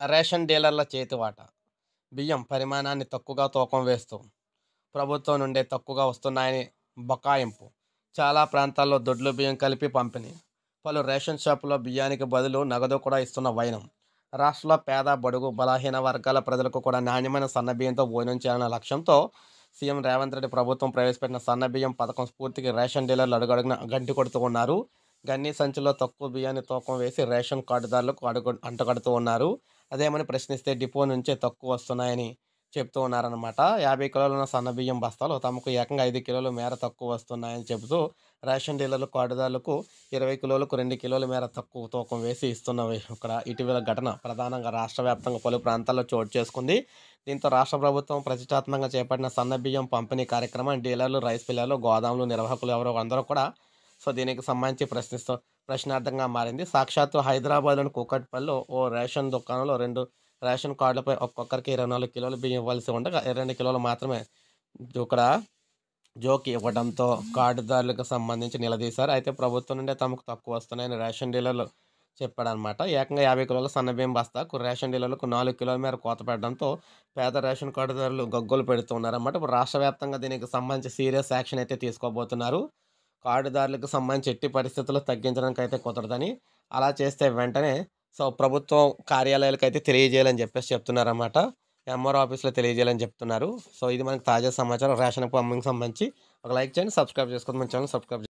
Ration డీలర్ల చేతివాట. బియ్యం పరిమాణాన్ని తక్కువగా తూకం వేస్తూ ప్రభుత్వం నుండే తక్కువగా వస్తున్నాయని బకాయింపు. చాలా ప్రాంతాల్లో దొడ్లు బియ్యం కలిపి పంపిణీ. పలు రేషన్ షాపుల్లో బియ్యానికి బదులు నగదు కూడా ఇస్తున్న వైనం. రాష్ట్రంలో పేద, బడుగు, బలహీన వర్గాల ప్రజలకు కూడా నాణ్యమైన సన్నబియ్యంతో భోజనం చేయాలన్న లక్ష్యంతో సీఎం రేవంత్ రెడ్డి ప్రభుత్వం ప్రవేశపెట్టిన సన్నబియ్యం పథకం స్ఫూర్తికి రేషన్ డీలర్లు అడుగడుగున గంటి కొడుతూ ఉన్నారు. గన్నీ సంచుల్లో తక్కువ బియ్యాన్ని తూకం వేసి రేషన్ కార్డుదారులకు అంటగడుతూ ఉన్నారు. అదేమని ప్రశ్నిస్తే డిపో నుంచే తక్కువ వస్తున్నాయని చెప్తూ ఉన్నారనమాట. 50 కిలోల ఉన్న సన్న బియ్యం బస్తాలు తమకు ఏకంగా 5 కిలోల మేర తక్కువ వస్తున్నాయని చెబుతూ రేషన్ డీలర్లు కార్డుదారులకు 20 కిలోలకు 2 కిలోల మేర తక్కువ తూకం వేసి ఇస్తున్నవి. ఇక్కడ ఇటీవల ఘటన ప్రధానంగా రాష్ట్ర వ్యాప్తంగా పలు ప్రాంతాల్లో చోటు చేసుకుంది. దీంతో రాష్ట్ర ప్రభుత్వం ప్రతిష్టాత్మకంగా చేపట్టిన సన్న బియ్యం పంపిణీ కార్యక్రమం డీలర్లు, రైస్ మిల్లర్లు, గోదాములు నిర్వాహకులు ఎవరో అందరూ కూడా దీనికి సంబంధించి ప్రశ్నార్థంగా మారింది. సాక్షాత్తు హైదరాబాద్‌లోని కూకట్పల్లిలో ఓ రేషన్ దుకాణంలో 2 రేషన్ కార్డులపై ఒక్కొక్కరికి 24 కిలోల బియ్యం ఇవ్వాల్సి ఉండగా 22 కిలోలు మాత్రమే ఇక్కడ జోకి ఇవ్వడంతో కార్డుదారులకు సంబంధించి నిలదీశారు. అయితే ప్రభుత్వం నుండే తమకు తక్కువ వస్తున్నాయని రేషన్ డీలర్లు చెప్పాడనమాట. ఏకంగా 50 కిలోల సన్నబియ్యం బస్తాకు రేషన్ డీలర్లకు 4 కిలోల మేర కోత పెట్టడంతో పేద రేషన్ కార్డుదారులు గగ్గోలు పెడుతున్నారన్నమాట. ఇప్పుడు రాష్ట్ర వ్యాప్తంగా దీనికి సంబంధించి సీరియస్ యాక్షన్ అయితే తీసుకోబోతున్నారు. కార్డుదారులకు సంబంధించి ఎట్టి పరిస్థితుల్లో తగ్గించడానికి అయితే కుదరదని, అలా చేస్తే వెంటనే ప్రభుత్వం కార్యాలయాలకైతే తెలియజేయాలని చెప్తున్నారన్నమాట. ఎంఆర్ఓ ఆఫీస్‌లో తెలియజేయాలని చెప్తున్నారు. ఇది మనకు తాజా సమాచారం. రేషన్ పంపిణీకి సంబంధించి ఒక లైక్ చేయండి, సబ్స్క్రైబ్ చేసుకోండి. మన ఛానెల్ సబ్స్క్రైబ్